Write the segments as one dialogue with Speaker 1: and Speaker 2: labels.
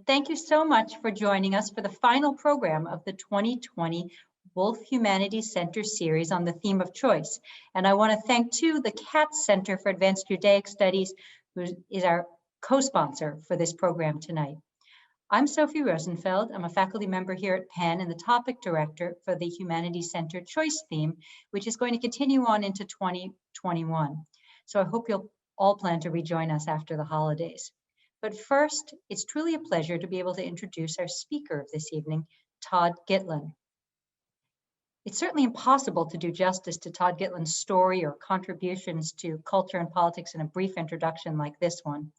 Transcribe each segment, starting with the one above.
Speaker 1: Thank you so much for joining us for the final program of the 2020 Wolf Humanities Center series on the theme of choice. And I want to thank, too, the Katz Center for Advanced Judaic Studies, who is our co-sponsor for this program tonight. I'm Sophie Rosenfeld. I'm a faculty member here at Penn and the topic director for the Humanities Center choice theme, which is going to continue on into 2021. So I hope you'll all plan to rejoin us after the holidays. But first, it's truly a pleasure to be able to introduce our speaker of this evening, Todd Gitlin. It's certainly impossible to do justice to Todd Gitlin's story or contributions to culture and politics in a brief introduction like this one.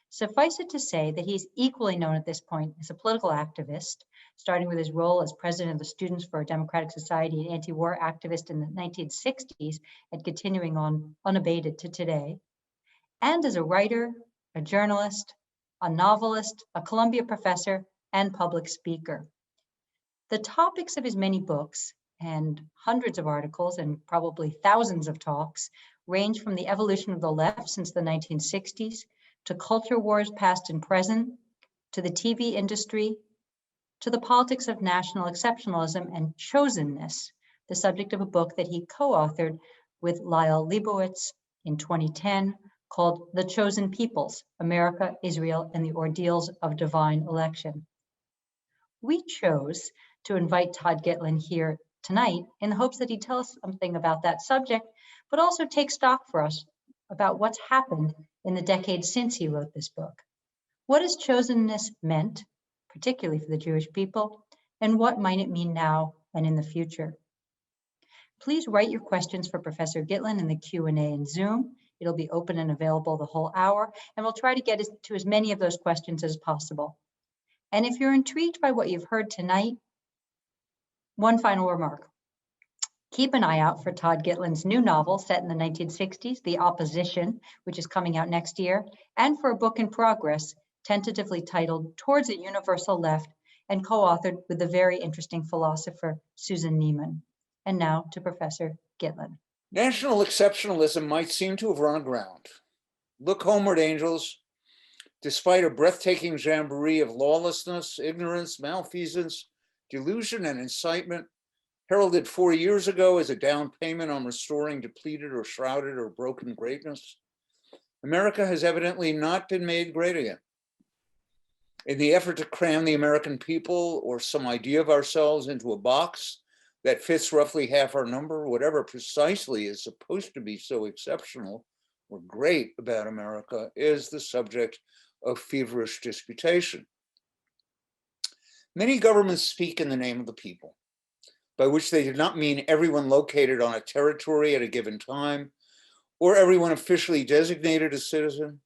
Speaker 1: Suffice it to say that he's equally known at this point as a political activist, starting with his role as president of the Students for a Democratic Society and anti-war activist in the 1960s and continuing on unabated to today, and as a writer, a journalist, a novelist, a Columbia professor, and public speaker. The topics of his many books and hundreds of articles and probably thousands of talks range from the evolution of the left since the 1960s to culture wars past and present, to the TV industry, to the politics of national exceptionalism and chosenness, the subject of a book that he co-authored with Lyle Leibowitz in 2010, called The Chosen Peoples, America, Israel, and the Ordeals of Divine Election. We chose to invite Todd Gitlin here tonight in the hopes that he'd tell us something about that subject, but also take stock for us about what's happened in the decades since he wrote this book. What has chosenness meant, particularly for the Jewish people, and what might it mean now and in the future? Please write your questions for Professor Gitlin in the Q&A in Zoom. It'll be open and available the whole hour, and we'll try to get to as many of those questions as possible. And if you're intrigued by what you've heard tonight, one final remark. Keep an eye out for Todd Gitlin's new novel set in the 1960s, The Opposition, which is coming out next year, and for a book in progress, tentatively titled Towards a Universal Left, and co-authored with the very interesting philosopher Susan Neiman. And now to Professor Gitlin.
Speaker 2: National exceptionalism might seem to have run aground. Look homeward, angels. Despite a breathtaking jamboree of lawlessness, ignorance, malfeasance, delusion, and incitement, heralded 4 years ago as a down payment on restoring depleted or shrouded or broken greatness, America has evidently not been made great again. In the effort to cram the American people or some idea of ourselves into a box that fits roughly half our number, whatever precisely is supposed to be so exceptional or great about America is the subject of feverish disputation. Many governments speak in the name of the people, by which they did not mean everyone located on a territory at a given time, or everyone officially designated a citizen,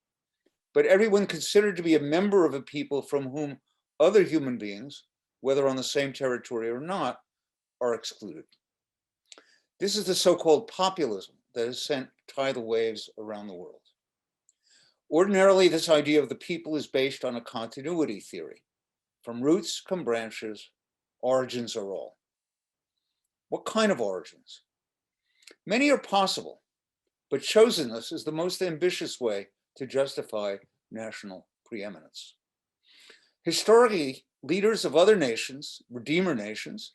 Speaker 2: but everyone considered to be a member of a people from whom other human beings, whether on the same territory or not, are excluded. This is the so-called populism that has sent tidal waves around the world. Ordinarily, this idea of the people is based on a continuity theory. From roots come branches, origins are all. What kind of origins? Many are possible, but chosenness is the most ambitious way to justify national preeminence. Historically, leaders of other nations, Redeemer nations,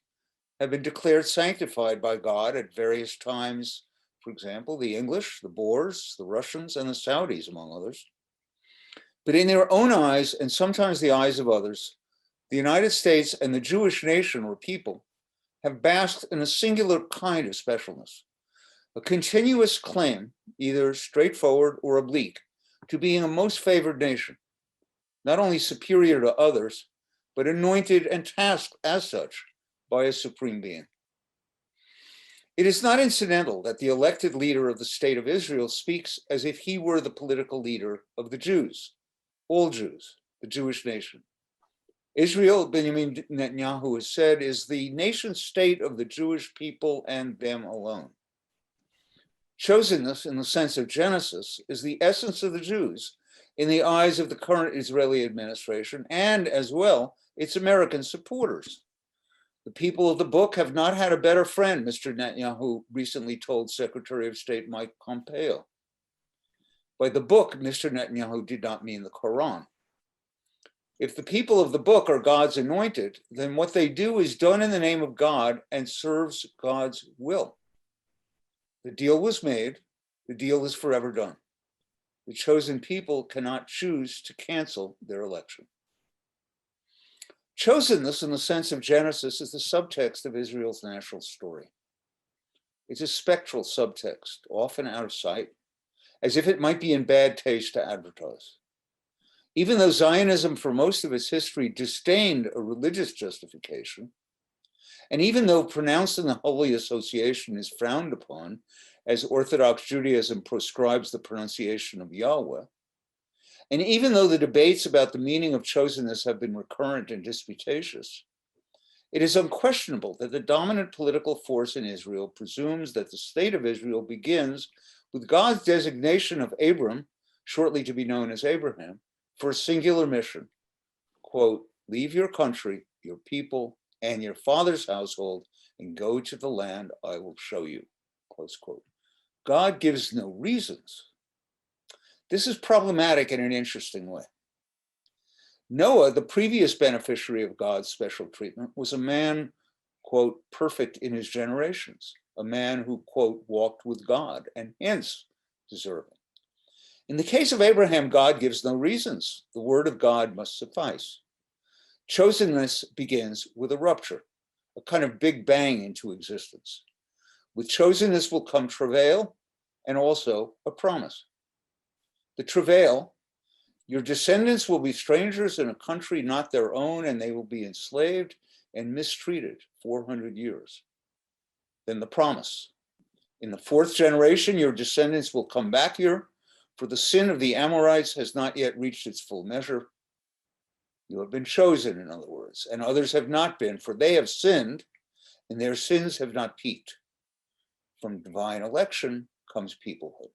Speaker 2: have been declared sanctified by God at various times. For example, the English, the Boers, the Russians, and the Saudis, among others. But in their own eyes, and sometimes the eyes of others, the United States and the Jewish nation or people have basked in a singular kind of specialness, a continuous claim, either straightforward or oblique, to being a most favored nation, not only superior to others, but anointed and tasked as such by a supreme being. It is not incidental that the elected leader of the state of Israel speaks as if he were the political leader of the Jews, all Jews, the Jewish nation. Israel, Benjamin Netanyahu has said, is the nation state of the Jewish people and them alone. Chosenness, in the sense of Genesis, is the essence of the Jews in the eyes of the current Israeli administration and, as well, its American supporters. The people of the book have not had a better friend, Mr. Netanyahu recently told Secretary of State Mike Pompeo. By the book, Mr. Netanyahu did not mean the Quran. If the people of the book are God's anointed, then what they do is done in the name of God and serves God's will. The deal was made. The deal is forever done. The chosen people cannot choose to cancel their election. Chosenness, in the sense of Genesis, is the subtext of Israel's national story. It's a spectral subtext, often out of sight, as if it might be in bad taste to advertise. Even though Zionism for most of its history disdained a religious justification, and even though pronouncing the Holy Association is frowned upon, as Orthodox Judaism proscribes the pronunciation of Yahweh, and even though the debates about the meaning of chosenness have been recurrent and disputatious, it is unquestionable that the dominant political force in Israel presumes that the state of Israel begins with God's designation of Abram, shortly to be known as Abraham, for a singular mission, quote, leave your country, your people, and your father's household, and go to the land I will show you, close quote. God gives no reasons. This is problematic in an interesting way. Noah, the previous beneficiary of God's special treatment, was a man, quote, perfect in his generations, a man who, quote, walked with God and hence deserving. In the case of Abraham, God gives no reasons. The word of God must suffice. Chosenness begins with a rupture, a kind of big bang into existence. With chosenness will come travail and also a promise. The travail, your descendants will be strangers in a country not their own, and they will be enslaved and mistreated 400 years. Then the promise. In the fourth generation, your descendants will come back here, for the sin of the Amorites has not yet reached its full measure. You have been chosen, in other words, and others have not been, for they have sinned, and their sins have not peaked. From divine election comes peoplehood.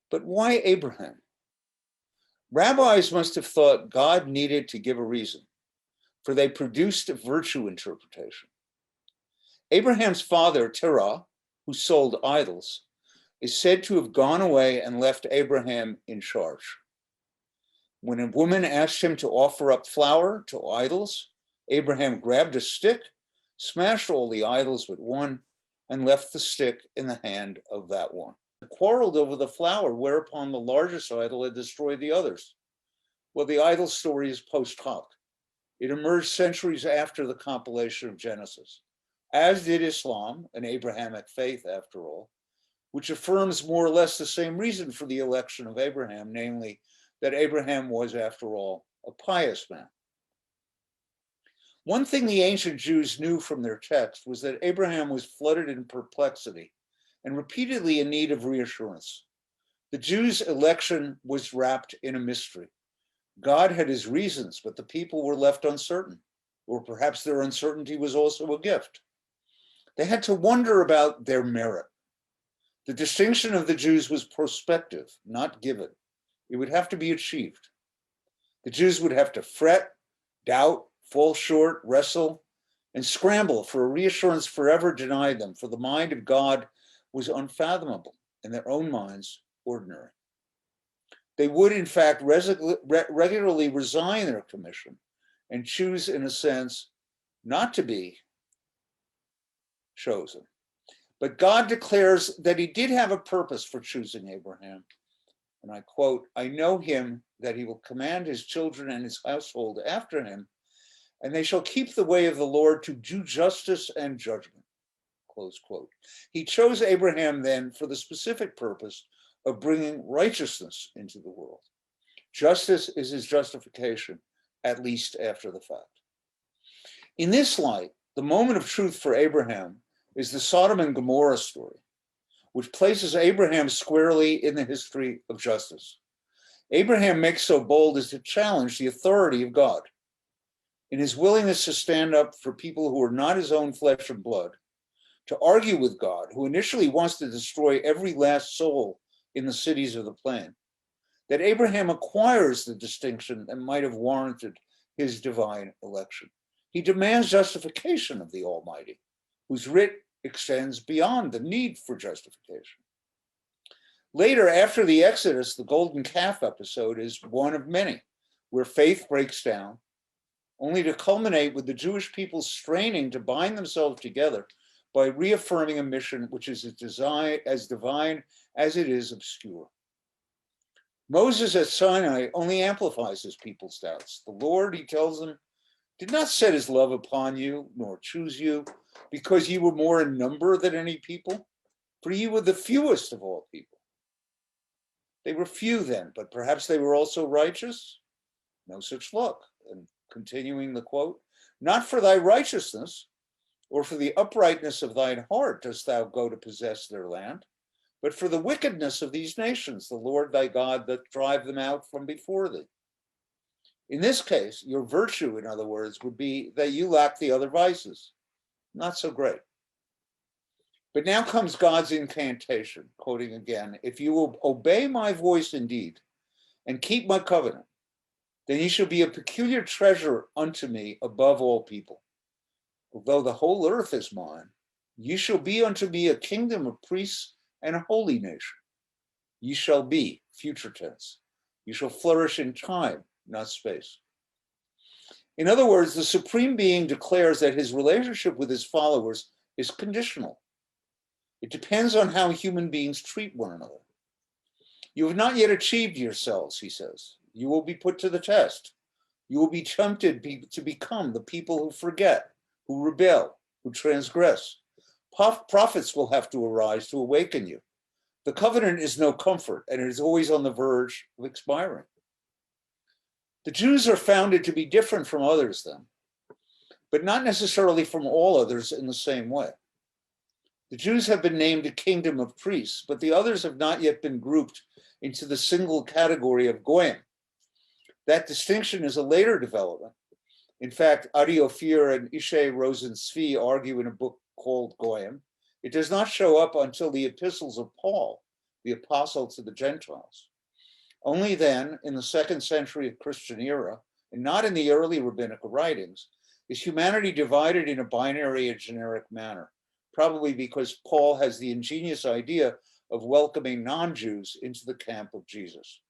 Speaker 2: But why Abraham? Rabbis must have thought God needed to give a reason, for they produced a virtue interpretation. Abraham's father, Terah, who sold idols, is said to have gone away and left Abraham in charge. When a woman asked him to offer up flour to idols, Abraham grabbed a stick, smashed all the idols but one, and left the stick in the hand of that one. They quarreled over the flour, whereupon the largest idol had destroyed the others. Well, the idol story is post hoc. It emerged centuries after the compilation of Genesis, as did Islam, an Abrahamic faith after all, which affirms more or less the same reason for the election of Abraham, namely that Abraham was, after all, a pious man. One thing the ancient Jews knew from their text was that Abraham was flooded in perplexity and repeatedly in need of reassurance. The Jews' election was wrapped in a mystery. God had his reasons, but the people were left uncertain, or perhaps their uncertainty was also a gift. They had to wonder about their merit. The distinction of the Jews was prospective, not given. It would have to be achieved. The Jews would have to fret, doubt, fall short, wrestle, and scramble for a reassurance forever denied them, for the mind of God was unfathomable, in their own minds, ordinary. They would, in fact, regularly resign their commission and choose, in a sense, not to be chosen. But God declares that he did have a purpose for choosing Abraham. And I quote, I know him that he will command his children and his household after him, and they shall keep the way of the Lord to do justice and judgment, close quote. He chose Abraham then for the specific purpose of bringing righteousness into the world. Justice is his justification, at least after the fact. In this light, the moment of truth for Abraham is the Sodom and Gomorrah story, which places Abraham squarely in the history of justice. Abraham makes so bold as to challenge the authority of God. In his willingness to stand up for people who are not his own flesh and blood, to argue with God, who initially wants to destroy every last soul in the cities of the plain, that Abraham acquires the distinction that might have warranted his divine election. He demands justification of the Almighty, whose writ extends beyond the need for justification. Later, after the Exodus, the golden calf episode is one of many, where faith breaks down, only to culminate with the Jewish people straining to bind themselves together by reaffirming a mission which is as divine as it is obscure. Moses at Sinai only amplifies his people's doubts. The Lord, he tells them, did not set his love upon you, nor choose you, because you were more in number than any people, for you were the fewest of all people. They were few then, but perhaps they were also righteous? No such luck. And continuing the quote, not for thy righteousness, or for the uprightness of thine heart dost thou go to possess their land, but for the wickedness of these nations, the Lord thy God doth drive them out from before thee. In this case, your virtue, in other words, would be that you lack the other vices. Not so great. But now comes God's incantation, quoting again, if you will obey my voice indeed, and keep my covenant, then ye shall be a peculiar treasure unto me above all people. Although the whole earth is mine, ye shall be unto me a kingdom of priests and a holy nation. Ye shall be, future tense. You shall flourish in time, not space. In other words, the Supreme Being declares that his relationship with his followers is conditional. It depends on how human beings treat one another. You have not yet achieved yourselves, he says. You will be put to the test. You will be tempted to become the people who forget, who rebel, who transgress. Prophets will have to arise to awaken you. The covenant is no comfort, and it is always on the verge of expiring. The Jews are founded to be different from others then, but not necessarily from all others in the same way. The Jews have been named a kingdom of priests, but the others have not yet been grouped into the single category of goyim. That distinction is a later development. In fact, Ari Ophir and Ishay Rosen Tzvi argue in a book called Goyim. It does not show up until the epistles of Paul, the apostle to the Gentiles. Only then, in the 2nd century of Christian era, and not in the early rabbinic writings, is humanity divided in a binary and generic manner, probably because Paul has the ingenious idea of welcoming non-Jews into the camp of Jesus.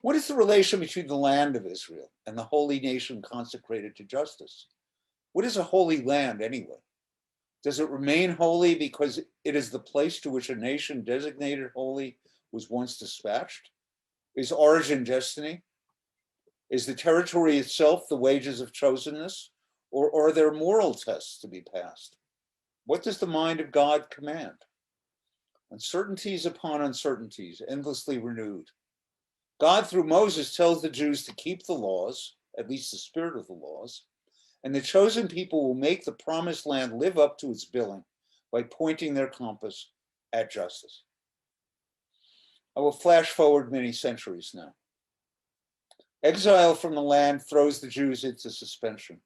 Speaker 2: What is the relation between the land of Israel and the holy nation consecrated to justice? What is a holy land anyway? Does it remain holy because it is the place to which a nation designated holy was once dispatched? Is origin destiny? Is the territory itself the wages of chosenness? Or are there moral tests to be passed? What does the mind of God command? Uncertainties upon uncertainties, endlessly renewed. God, through Moses, tells the Jews to keep the laws, at least the spirit of the laws, and the chosen people will make the promised land live up to its billing by pointing their compass at justice. I will flash forward many centuries now. Exile from the land throws the Jews into suspension.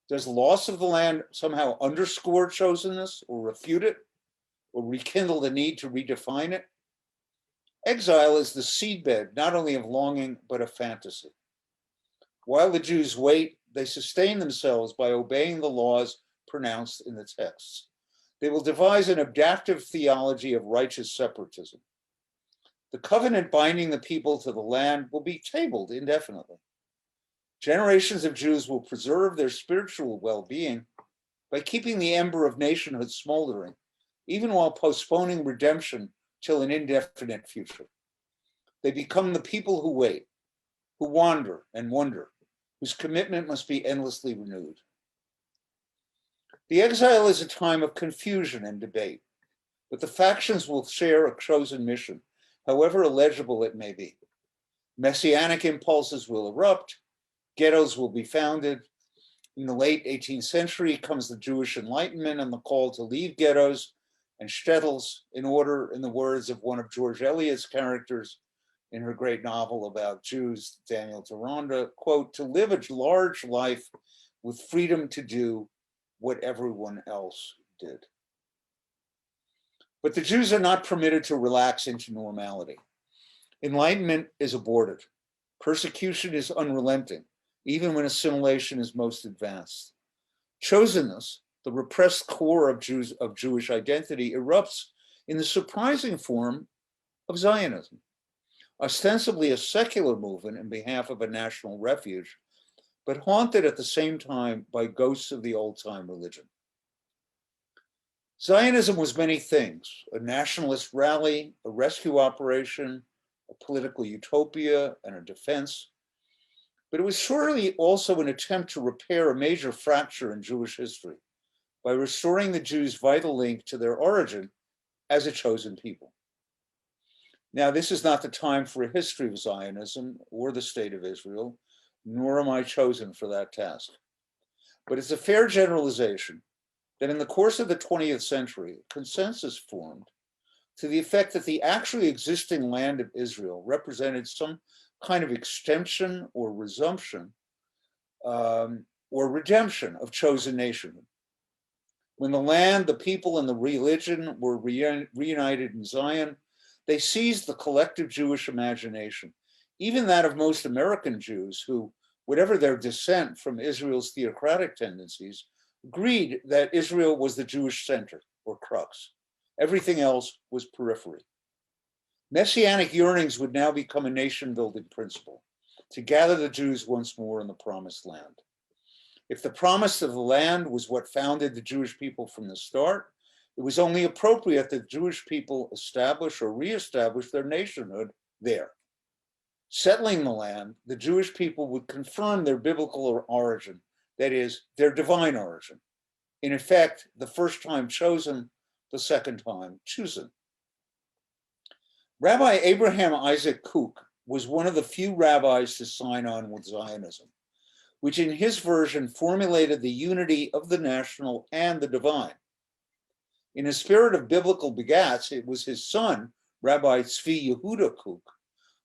Speaker 2: Does loss of the land somehow underscore chosenness or refute it or rekindle the need to redefine it? Exile is the seedbed not only of longing, but of fantasy. While the Jews wait, they sustain themselves by obeying the laws pronounced in the texts. They will devise an adaptive theology of righteous separatism. The covenant binding the people to the land will be tabled indefinitely. Generations of Jews will preserve their spiritual well-being by keeping the ember of nationhood smoldering, even while postponing redemption till an indefinite future. They become the people who wait, who wander and wonder, whose commitment must be endlessly renewed. The exile is a time of confusion and debate, but the factions will share a chosen mission, however illegible it may be. Messianic impulses will erupt, ghettos will be founded. In the late 18th century comes the Jewish Enlightenment and the call to leave ghettos and shtetls in order, in the words of one of George Eliot's characters in her great novel about Jews, Daniel Deronda, quote, to live a large life with freedom to do what everyone else did. But the Jews are not permitted to relax into normality. Enlightenment is aborted. Persecution is unrelenting, even when assimilation is most advanced. Chosenness, the repressed core of Jewish identity, erupts in the surprising form of Zionism. ostensibly a secular movement in behalf of a national refuge, but haunted at the same time by ghosts of the old-time religion. Zionism was many things: a nationalist rally, a rescue operation, a political utopia, and a defense. But it was surely also an attempt to repair a major fracture in Jewish history by restoring the Jews' vital link to their origin as a chosen people. Now, this is not the time for a history of Zionism or the state of Israel, nor am I chosen for that task. But it's a fair generalization that in the course of the 20th century, consensus formed to the effect that the actually existing land of Israel represented some kind of extension or resumption or redemption of chosen nationhood. When the land, the people, and the religion were reunited in Zion, they seized the collective Jewish imagination, even that of most American Jews who, whatever their dissent from Israel's theocratic tendencies, agreed that Israel was the Jewish center or crux. Everything else was periphery. Messianic yearnings would now become a nation-building principle, to gather the Jews once more in the promised land. If the promise of the land was what founded the Jewish people from the start, it was only appropriate that Jewish people establish or reestablish their nationhood there. Settling the land, the Jewish people would confirm their biblical origin, that is, their divine origin. In effect, the first time chosen, the second time chosen. Rabbi Abraham Isaac Kook was one of the few rabbis to sign on with Zionism, which in his version formulated the unity of the national and the divine. In a spirit of biblical begats, it was his son, Rabbi Tzvi Yehuda Kook,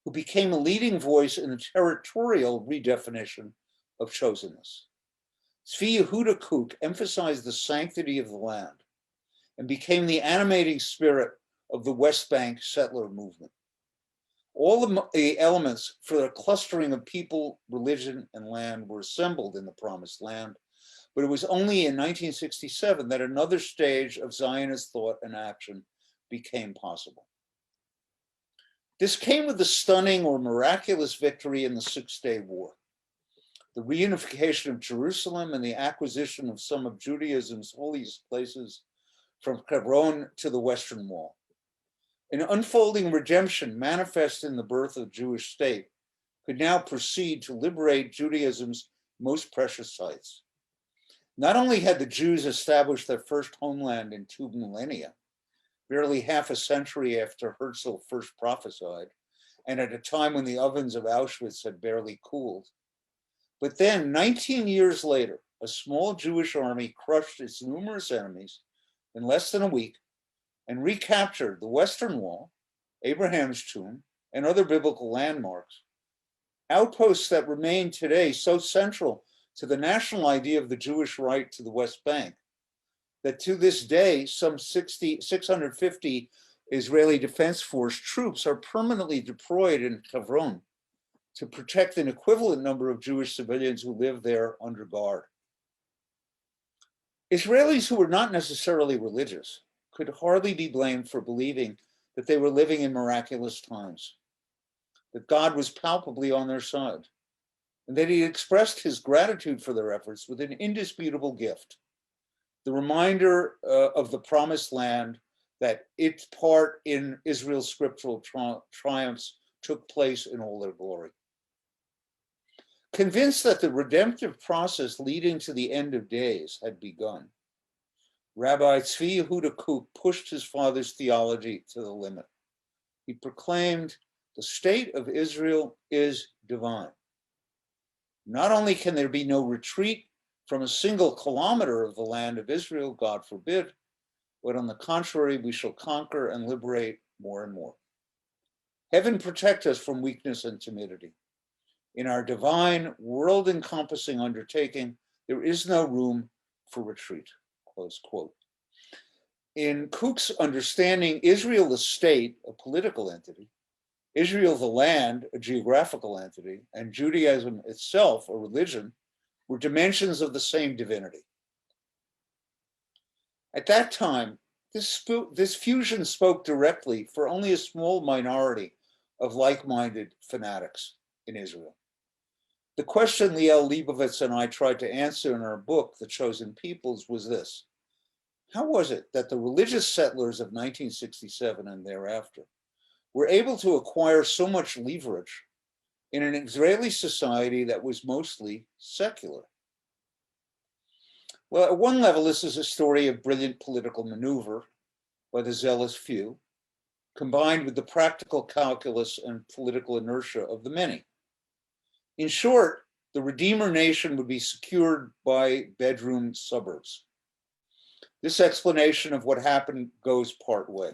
Speaker 2: who became a leading voice in the territorial redefinition of chosenness. Tzvi Yehuda Kook emphasized the sanctity of the land and became the animating spirit of the West Bank settler movement. All the elements for the clustering of people, religion, and land were assembled in the Promised Land, but it was only in 1967 that another stage of Zionist thought and action became possible. This came with the stunning or miraculous victory in the Six-Day War, the reunification of Jerusalem and the acquisition of some of Judaism's holiest places from Hebron to the Western Wall. An unfolding redemption manifest in the birth of the Jewish state could now proceed to liberate Judaism's most precious sites. Not only had the Jews established their first homeland in 2 millennia, barely half a century after Herzl first prophesied, and at a time when the ovens of Auschwitz had barely cooled, but then 19 years later, a small Jewish army crushed its numerous enemies in less than a week and recaptured the Western Wall, Abraham's tomb, and other biblical landmarks, outposts that remain today so central to the national idea of the Jewish right to the West Bank, that to this day, some 650 Israeli Defense Force troops are permanently deployed in Hebron to protect an equivalent number of Jewish civilians who live there under guard. Israelis who were not necessarily religious could hardly be blamed for believing that they were living in miraculous times, that God was palpably on their side, and that he expressed his gratitude for their efforts with an indisputable gift, the reminder of the promised land, that its part in Israel's scriptural triumphs took place in all their glory. Convinced that the redemptive process leading to the end of days had begun, Rabbi Tzvi Yehuda Kook pushed his father's theology to the limit. He proclaimed, the state of Israel is divine. Not only can there be no retreat from a single kilometer of the land of Israel, God forbid, but on the contrary, we shall conquer and liberate more and more. Heaven protect us from weakness and timidity. In our divine, world-encompassing undertaking, there is no room for retreat, close quote. In Kook's understanding, Israel the state, a political entity, Israel the land, a geographical entity, and Judaism itself, a religion, were dimensions of the same divinity. At that time, this fusion spoke directly for only a small minority of like-minded fanatics in Israel. The question Liel Leibovitz and I tried to answer in our book, The Chosen Peoples, was this: how was it that the religious settlers of 1967 and thereafter were able to acquire so much leverage in an Israeli society that was mostly secular? Well, at one level, this is a story of brilliant political maneuver by the zealous few, combined with the practical calculus and political inertia of the many. In short, the Redeemer nation would be secured by bedroom suburbs. This explanation of what happened goes part way.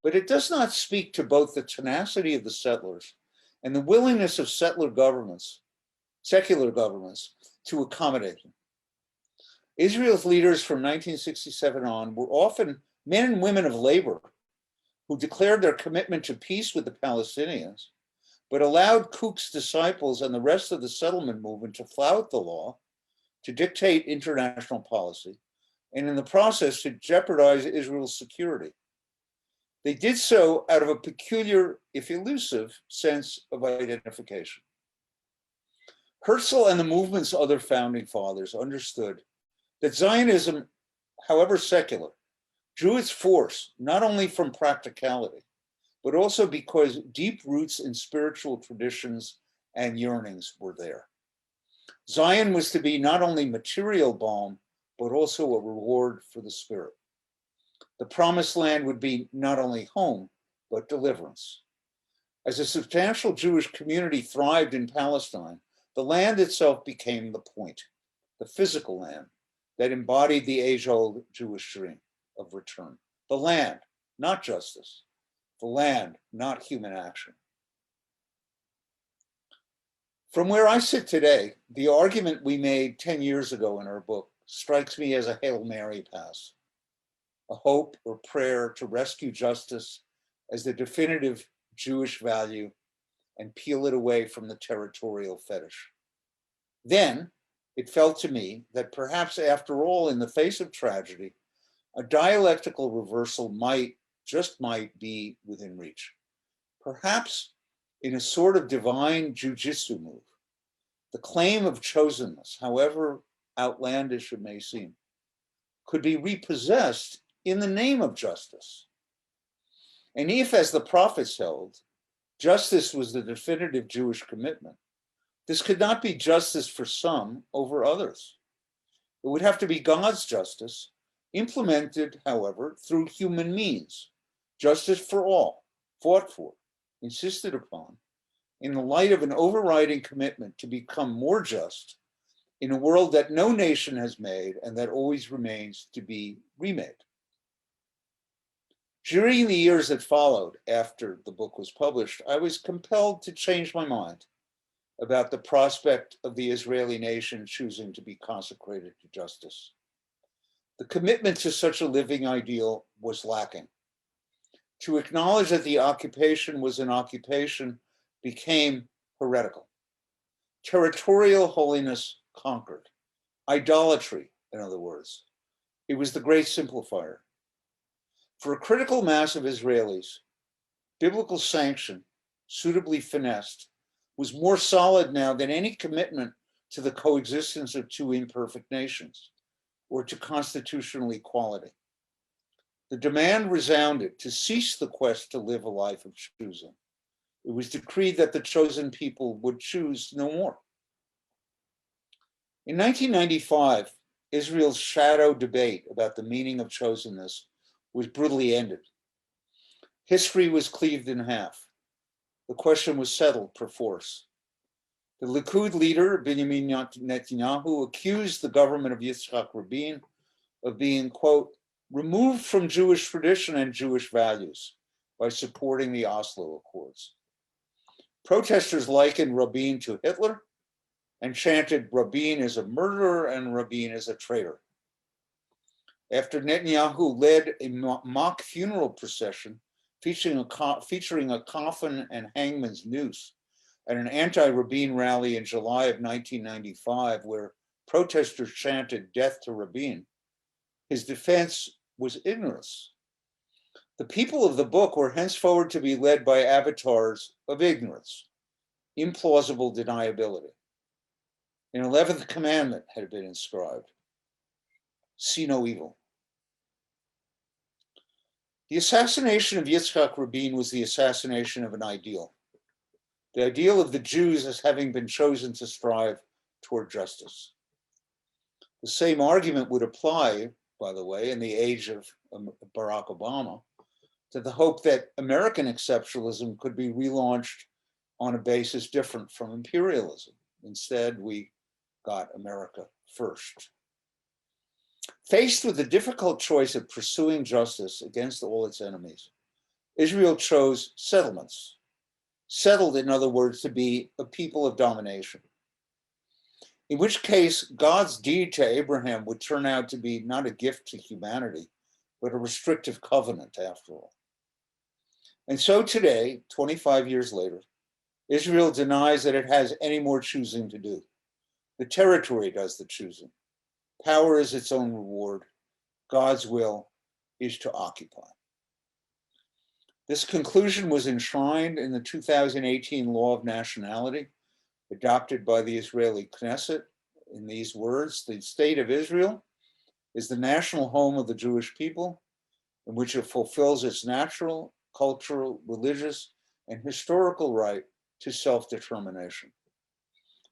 Speaker 2: But it does not speak to both the tenacity of the settlers and the willingness of settler governments, secular governments, to accommodate them. Israel's leaders from 1967 on were often men and women of labor who declared their commitment to peace with the Palestinians, but allowed Kook's disciples and the rest of the settlement movement to flout the law, to dictate international policy, and in the process to jeopardize Israel's security. They did so out of a peculiar, if elusive, sense of identification. Herzl and the movement's other founding fathers understood that Zionism, however secular, drew its force not only from practicality, but also because deep roots in spiritual traditions and yearnings were there. Zion was to be not only material balm, but also a reward for the spirit. The promised land would be not only home, but deliverance. As a substantial Jewish community thrived in Palestine, the land itself became the point, the physical land that embodied the age-old Jewish dream of return. The land, not justice. The land, not human action. From where I sit today, the argument we made 10 years ago in our book strikes me as a Hail Mary pass, a hope or prayer to rescue justice as the definitive Jewish value and peel it away from the territorial fetish. Then it felt to me that perhaps after all, in the face of tragedy, a dialectical reversal might, just might, be within reach. Perhaps in a sort of divine jujitsu move, the claim of chosenness, however outlandish it may seem, could be repossessed in the name of justice. And if, as the prophets held, justice was the definitive Jewish commitment, this could not be justice for some over others. It would have to be God's justice, implemented, however, through human means, justice for all, fought for, insisted upon, in the light of an overriding commitment to become more just in a world that no nation has made and that always remains to be remade. During the years that followed after the book was published, I was compelled to change my mind about the prospect of the Israeli nation choosing to be consecrated to justice. The commitment to such a living ideal was lacking. To acknowledge that the occupation was an occupation became heretical. Territorial holiness conquered. Idolatry, in other words. It was the great simplifier. For a critical mass of Israelis, biblical sanction, suitably finessed, was more solid now than any commitment to the coexistence of two imperfect nations or to constitutional equality. The demand resounded to cease the quest to live a life of choosing. It was decreed that the chosen people would choose no more. In 1995, Israel's shadow debate about the meaning of chosenness was brutally ended. History was cleaved in half. The question was settled perforce. The Likud leader, Benjamin Netanyahu, accused the government of Yitzhak Rabin of being, quote, removed from Jewish tradition and Jewish values by supporting the Oslo Accords. Protesters likened Rabin to Hitler and chanted Rabin is a murderer and Rabin is a traitor. After Netanyahu led a mock funeral procession featuring a coffin and hangman's noose at an anti-Rabin rally in July of 1995, where protesters chanted death to Rabin, his defense was ignorance. The people of the book were henceforward to be led by avatars of ignorance, implausible deniability. An 11th commandment had been inscribed: see no evil. The assassination of Yitzhak Rabin was the assassination of an ideal, the ideal of the Jews as having been chosen to strive toward justice. The same argument would apply, by the way, in the age of Barack Obama, to the hope that American exceptionalism could be relaunched on a basis different from imperialism. Instead, we got America first. Faced with the difficult choice of pursuing justice against all its enemies, Israel chose settlements. Settled, in other words, to be a people of domination. In which case, God's deed to Abraham would turn out to be not a gift to humanity, but a restrictive covenant after all. And so today, 25 years later, Israel denies that it has any more choosing to do. The territory does the choosing. Power is its own reward. God's will is to occupy. This conclusion was enshrined in the 2018 Law of Nationality, adopted by the Israeli Knesset, in these words: the state of Israel is the national home of the Jewish people, in which it fulfills its natural, cultural, religious, and historical right to self-determination.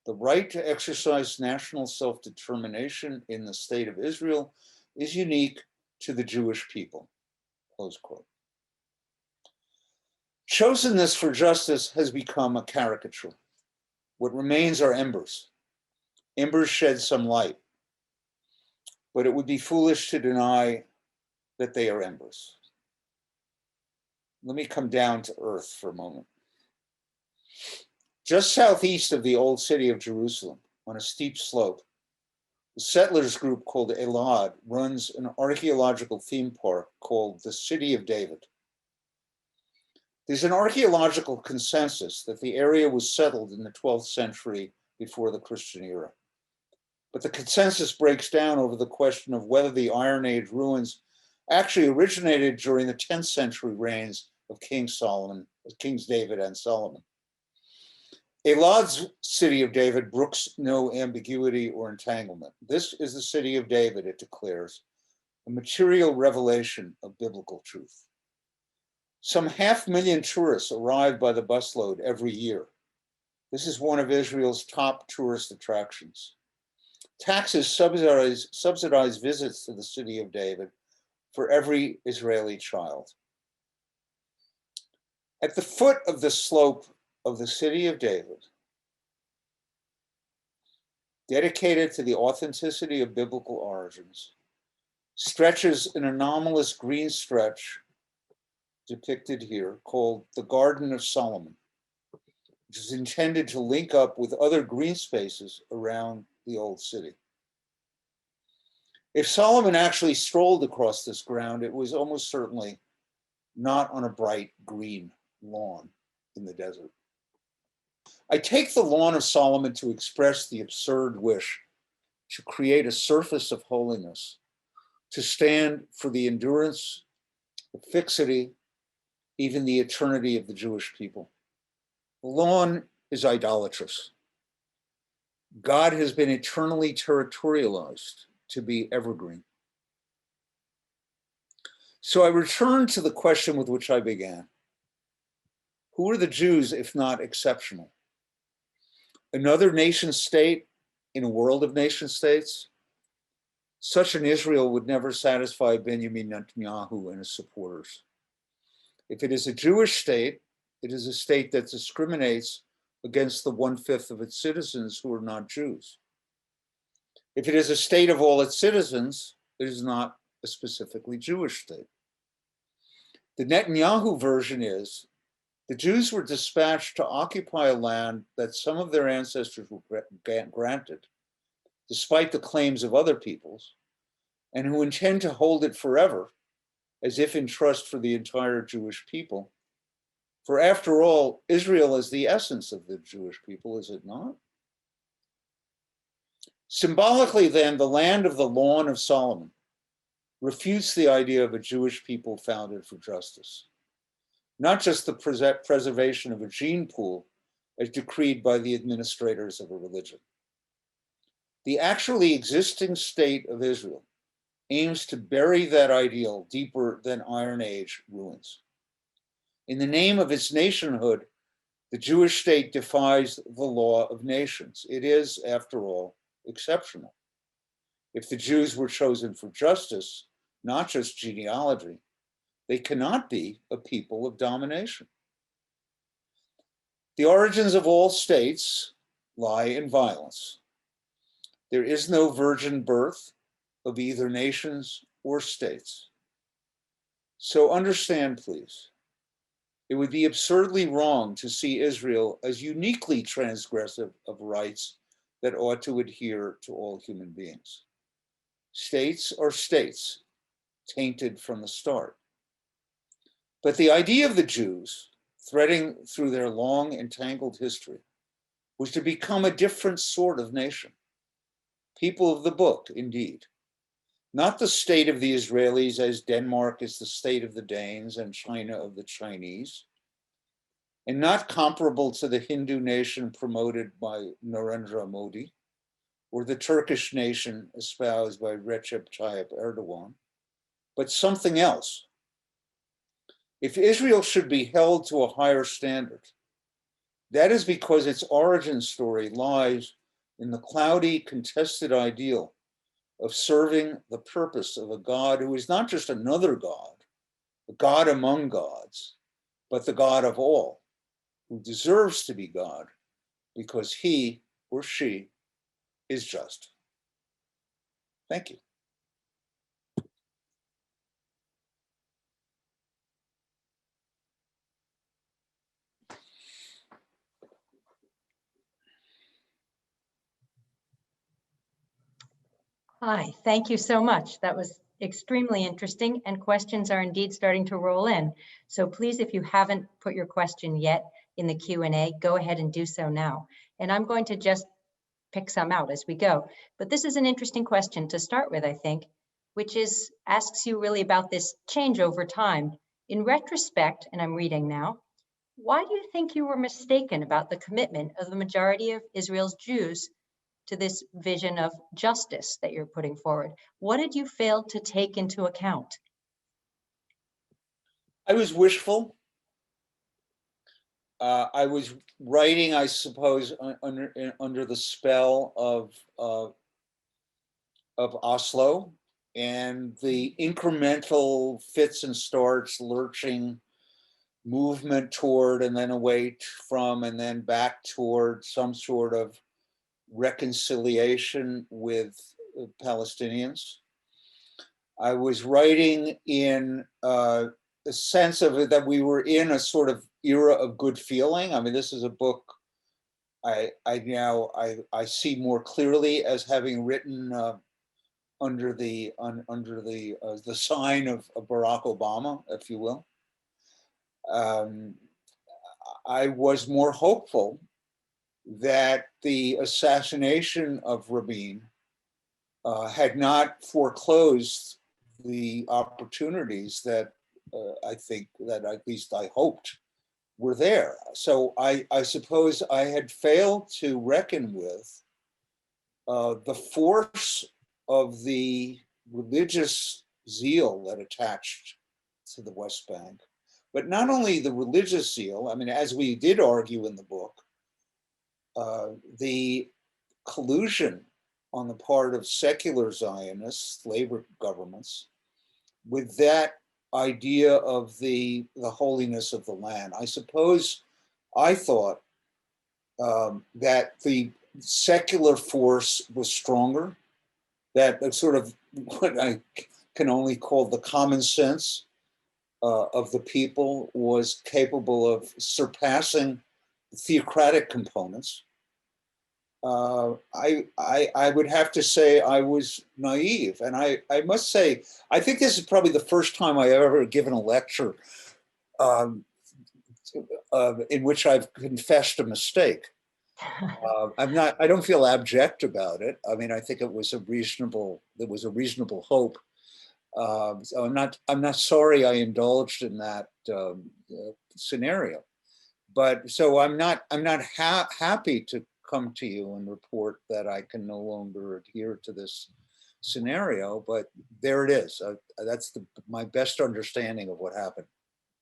Speaker 2: The right to exercise national self-determination in the state of Israel is unique to the Jewish people, close quote. Chosenness for justice has become a caricature. What remains are embers. Embers shed some light, but it would be foolish to deny that they are embers. Let me come down to earth for a moment. Just southeast of the old city of Jerusalem, on a steep slope, the settlers group called Elad runs an archaeological theme park called the City of David. There's an archaeological consensus that the area was settled in the 12th century before the Christian era. But the consensus breaks down over the question of whether the Iron Age ruins actually originated during the 10th century reigns of Kings David and Solomon. Elad's City of David brooks no ambiguity or entanglement. This is the City of David, it declares, a material revelation of biblical truth. Some 500,000 tourists arrive by the busload every year. This is one of Israel's top tourist attractions. Taxes subsidize visits to the City of David for every Israeli child. At the foot of the slope of the City of David, dedicated to the authenticity of biblical origins, stretches an anomalous green stretch depicted here called the Garden of Solomon, which is intended to link up with other green spaces around the old city. If Solomon actually strolled across this ground, it was almost certainly not on a bright green lawn in the desert. I take the lawn of Solomon to express the absurd wish to create a surface of holiness, to stand for the endurance, the fixity, even the eternity of the Jewish people. The lawn is idolatrous. God has been eternally territorialized to be evergreen. So I return to the question with which I began. Who are the Jews if not exceptional? Another nation state in a world of nation states? Such an Israel would never satisfy Benjamin Netanyahu and his supporters. If it is a Jewish state, it is a state that discriminates against the 1/5 of its citizens who are not Jews. If it is a state of all its citizens, it is not a specifically Jewish state. The Netanyahu version is the Jews were dispatched to occupy a land that some of their ancestors were granted, despite the claims of other peoples, and who intend to hold it forever, as if in trust for the entire Jewish people. For after all, Israel is the essence of the Jewish people, is it not? Symbolically then, the land of the lawn of Solomon refutes the idea of a Jewish people founded for justice, not just the preservation of a gene pool as decreed by the administrators of a religion. The actually existing state of Israel aims to bury that ideal deeper than Iron Age ruins. In the name of its nationhood, the Jewish state defies the law of nations. It is, after all, exceptional. If the Jews were chosen for justice, not just genealogy, they cannot be a people of domination. The origins of all states lie in violence. There is no virgin birth of either nations or states. So understand, please, it would be absurdly wrong to see Israel as uniquely transgressive of rights that ought to adhere to all human beings. States are states, tainted from the start. But the idea of the Jews, threading through their long entangled history, was to become a different sort of nation. People of the book, indeed. Not the state of the Israelis as Denmark is the state of the Danes and China of the Chinese, and not comparable to the Hindu nation promoted by Narendra Modi, or the Turkish nation espoused by Recep Tayyip Erdogan, but something else. If Israel should be held to a higher standard, that is because its origin story lies in the cloudy, contested ideal of serving the purpose of a God who is not just another God, a God among gods, but the God of all, who deserves to be God because he or she is just. Thank you.
Speaker 1: Hi, thank you so much. That was extremely interesting, and questions are indeed starting to roll in. So please, if you haven't put your question yet in the Q&A, go ahead and do so now. And I'm going to just pick some out as we go. But this is an interesting question to start with, I think, which asks you really about this change over time. In retrospect, and I'm reading now, why do you think you were mistaken about the commitment of the majority of Israel's Jews to this vision of justice that you're putting forward? What did you fail to take into account?
Speaker 2: I was wishful. I was writing, I suppose, under the spell of Oslo and the incremental fits and starts, lurching movement toward and then away from and then back toward some sort of reconciliation with Palestinians. I was writing in the sense of it that we were in a sort of era of good feeling. I mean, this is a book I see more clearly as having written under the sign of Barack Obama, if you will. I was more hopeful that the assassination of Rabin had not foreclosed the opportunities that I think that at least I hoped were there. So I suppose I had failed to reckon with the force of the religious zeal that attached to the West Bank, but not only the religious zeal, I mean, as we did argue in the book, the collusion on the part of secular Zionists, labor governments, with that idea of the holiness of the land. I suppose I thought that the secular force was stronger, that sort of what I can only call the common sense of the people was capable of surpassing theocratic components. I would have to say I was naive. And I must say, I think this is probably the first time I've ever given a lecture in which I've confessed a mistake. I don't feel abject about it. I mean, I think there was a reasonable hope. So I'm not sorry I indulged in that scenario. But so I'm not happy to come to you and report that I can no longer adhere to this scenario, but there it is. That's my best understanding of what happened.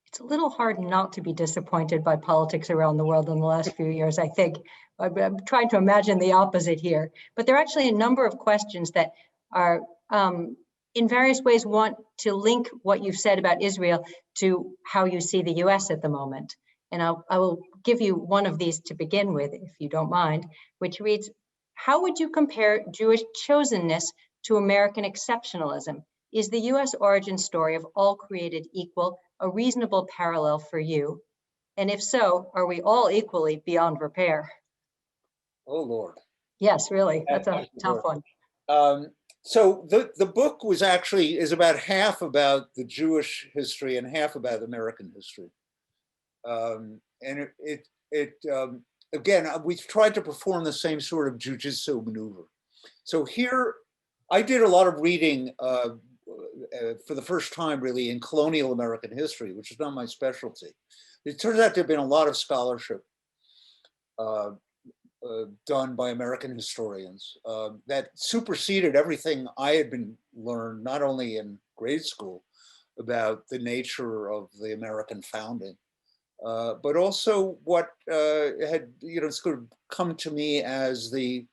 Speaker 1: It's a little hard not to be disappointed by politics around the world in the last few years, I think. I'm trying to imagine the opposite here. But there are actually a number of questions that are, in various ways, want to link what you've said about Israel to how you see the US at the moment. And I will give you one of these to begin with, if you don't mind, which reads, how would you compare Jewish chosenness to American exceptionalism? Is the US origin story of all created equal a reasonable parallel for you? And if so, are we all equally beyond repair?
Speaker 2: Oh, Lord.
Speaker 1: Yes, really, that's a tough one.
Speaker 2: So the book is about half about the Jewish history and half about American history. And again, we've tried to perform the same sort of jujitsu maneuver. So here, I did a lot of reading for the first time, really, in colonial American history, which is not my specialty. It turns out to have been a lot of scholarship done by American historians that superseded everything I had been learned, not only in grade school, about the nature of the American founding, but also what had sort of come to me as the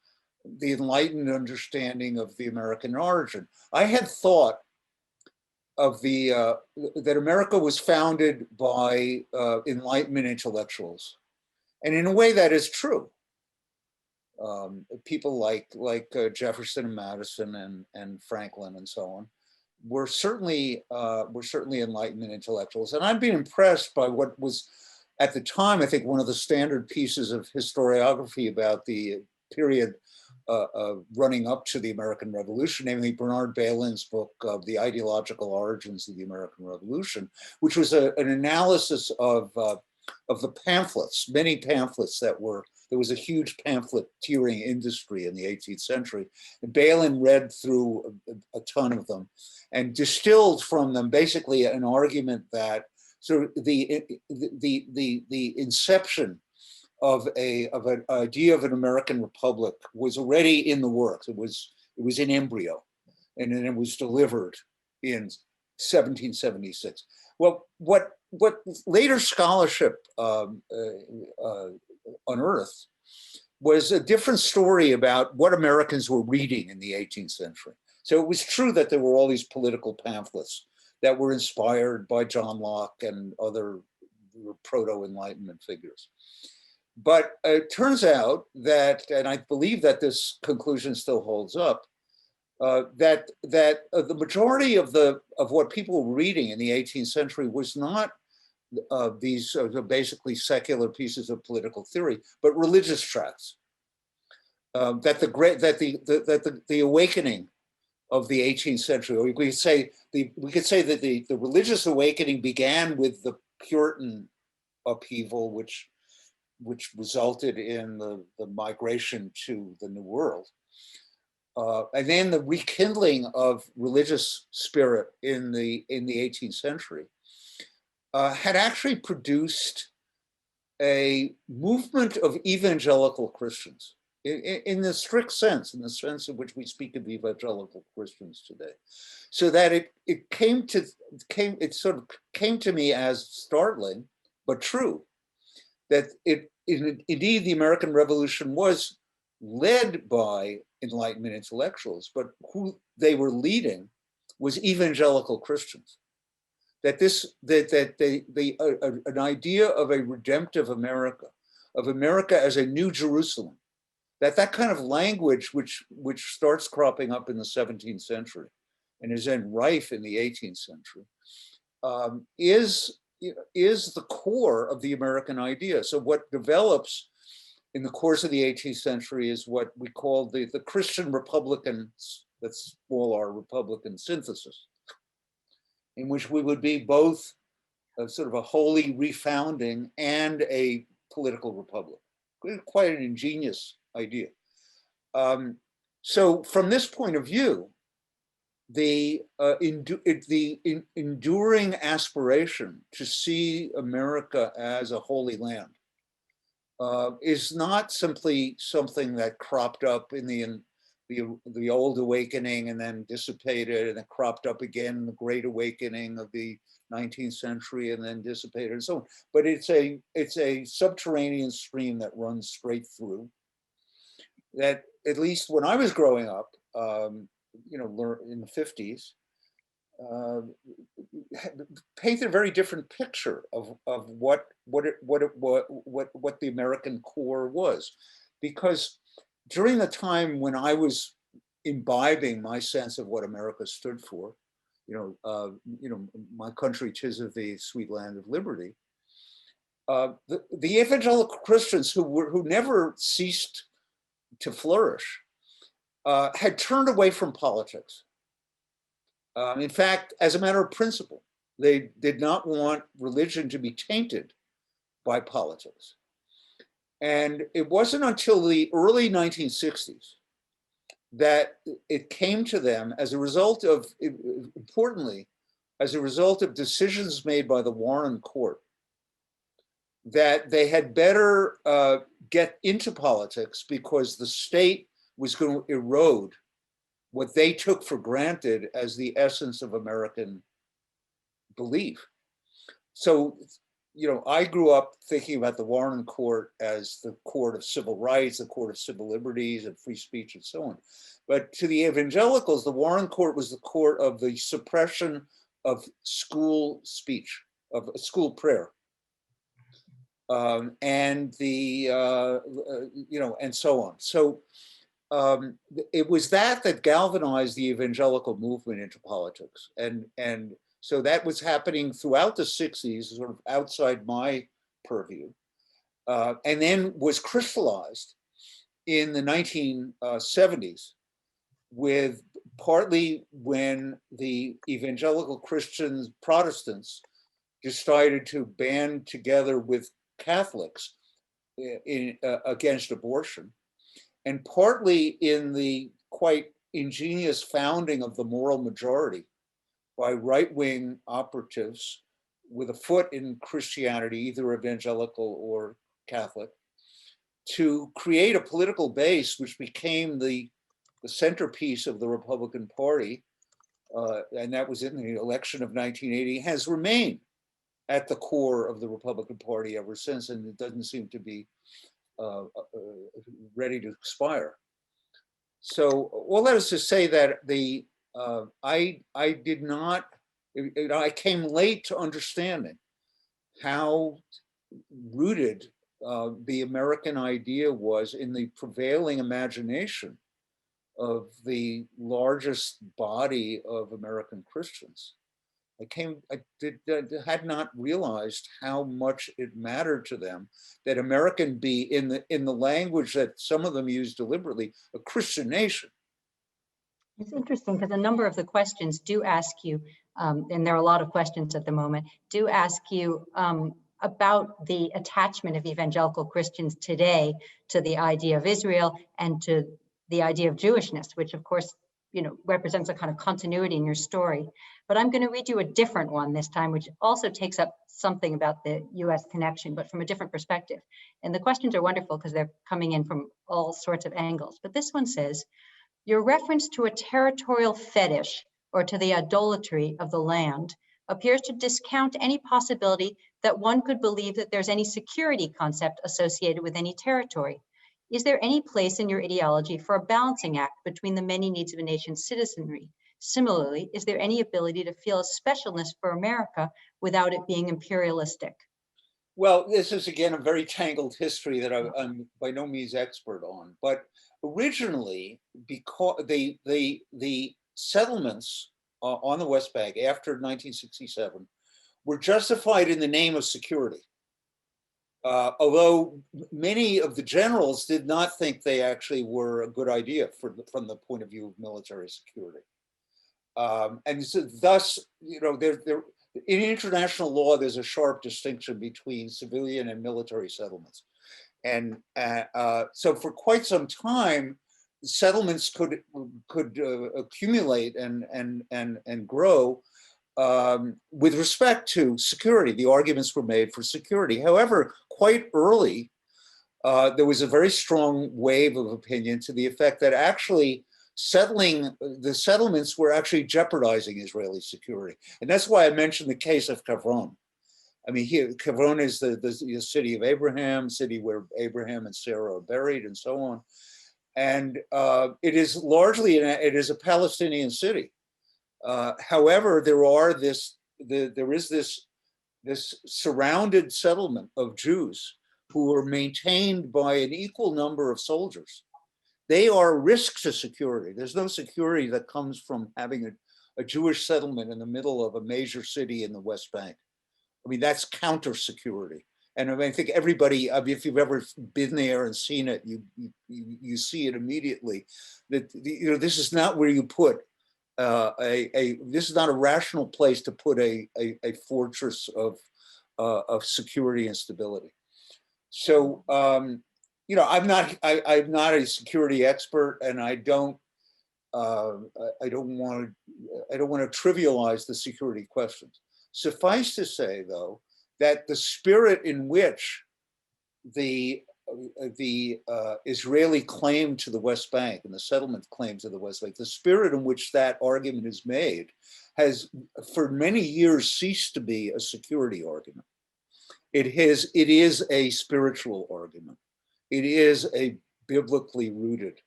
Speaker 2: enlightened understanding of the American origin. I had thought of that America was founded by Enlightenment intellectuals, and in a way that is true. People like Jefferson and Madison and Franklin and so on were certainly Enlightenment intellectuals, and I've been impressed by what was at the time, I think, one of the standard pieces of historiography about the period running up to the American Revolution, namely Bernard Bailyn's book, The Ideological Origins of the American Revolution, which was an analysis of the pamphlets, many pamphlets there was a huge pamphleteering industry in the 18th century. And Bailyn read through a ton of them and distilled from them basically an argument that sort of the inception of an idea of an American republic was already in the works. It was in embryo, and then it was delivered in 1776. Well, what later scholarship unearthed was a different story about what Americans were reading in the 18th century. So it was true that there were all these political pamphlets that were inspired by John Locke and other proto-Enlightenment figures. But it turns out that, and I believe that this conclusion still holds up, that the majority of what people were reading in the 18th century was not these basically secular pieces of political theory, but religious tracts. That the awakening of the 18th century, or we could say that the religious awakening began with the Puritan upheaval, which resulted in the migration to the New World. And then the rekindling of religious spirit in the 18th century had actually produced a movement of evangelical Christians in the strict sense, in the sense in which we speak of evangelical Christians today. So that it sort of came to me as startling, but true, that indeed the American Revolution was led by Enlightenment intellectuals, but who they were leading was evangelical Christians. That an idea of a redemptive America, of America as a new Jerusalem, that kind of language which starts cropping up in the 17th century and is then rife in the 18th century, is the core of the American idea. So what develops in the course of the 18th century is what we call the Christian Republican, that's all our Republican synthesis, in which we would be both sort of a holy refounding and a political republic. Quite an ingenious idea. So from this point of view, the enduring aspiration to see America as a holy land is not simply something that cropped up in the Old Awakening and then dissipated, and then cropped up again in the Great Awakening of the 19th century and then dissipated and so on. But it's a subterranean stream that runs straight through. That, at least when I was growing up, in the 50s, painted a very different picture of what the American core was, because during the time when I was imbibing my sense of what America stood for, my country 'tis of thee, sweet land of liberty. The evangelical Christians who never ceased to flourish had turned away from politics. In fact, as a matter of principle, they did not want religion to be tainted by politics. And it wasn't until the early 1960s that it came to them as a result of, importantly, as a result of decisions made by the Warren Court, that they had better get into politics because the state was going to erode what they took for granted as the essence of American belief. So, I grew up thinking about the Warren Court as the court of civil rights, the court of civil liberties and free speech and so on. But to the evangelicals, the Warren Court was the court of the suppression of school speech, of school prayer. And and so on. So it was that galvanized the evangelical movement into politics. And so that was happening throughout the 60s, sort of outside my purview, and then was crystallized in the 1970s with partly when the evangelical Christians, Protestants, decided to band together with Catholics against abortion, and partly in the quite ingenious founding of the moral majority by right-wing operatives with a foot in Christianity, either evangelical or Catholic, to create a political base which became the centerpiece of the Republican Party, and that was in the election of 1980, has remained at the core of the Republican Party ever since, and it doesn't seem to be ready to expire. So all that is to say that I did not, I came late to understanding how rooted the American idea was in the prevailing imagination of the largest body of American Christians. I had not realized how much it mattered to them that American be, in the language that some of them use deliberately, a Christian nation.
Speaker 1: It's interesting because a number of the questions do ask you, and there are a lot of questions at the moment, do ask you about the attachment of evangelical Christians today to the idea of Israel and to the idea of Jewishness, which of course, represents a kind of continuity in your story. But I'm going to read you a different one this time, which also takes up something about the US connection, but from a different perspective. And the questions are wonderful because they're coming in from all sorts of angles. But this one says, your reference to a territorial fetish or to the idolatry of the land appears to discount any possibility that one could believe that there's any security concept associated with any territory. Is there any place in your ideology for a balancing act between the many needs of a nation's citizenry? Similarly, is there any ability to feel a specialness for America without it being imperialistic?
Speaker 2: Well, this is again a very tangled history that I'm by no means expert on. But originally, because the settlements on the West Bank after 1967 were justified in the name of security. Although many of the generals did not think they actually were a good idea from the point of view of military security. And so thus, in international law, there's a sharp distinction between civilian and military settlements. And so for quite some time, settlements could accumulate and grow with respect to security. The arguments were made for security. However, quite early, there was a very strong wave of opinion to the effect that actually the settlements were actually jeopardizing Israeli security. And that's why I mentioned the case of Hebron. I mean, here, Hebron is the city of Abraham, city where Abraham and Sarah are buried and so on. And it is largely, it is a Palestinian city. However, there is this surrounded settlement of Jews who are maintained by an equal number of soldiers. They are a risk to security. There's no security that comes from having a Jewish settlement in the middle of a major city in the West Bank. I mean, that's counter security. And I mean, I think everybody, if you've ever been there and seen it, you see it immediately. That this is not where you put this is not a rational place to put a fortress of security and stability. So I'm not a security expert, and I don't want to trivialize the security questions. Suffice to say, though, that the spirit in which the Israeli claim to the West Bank and the settlement claim to the West Bank, the spirit in which that argument is made has for many years ceased to be a security argument. It is a spiritual argument. It is a biblically rooted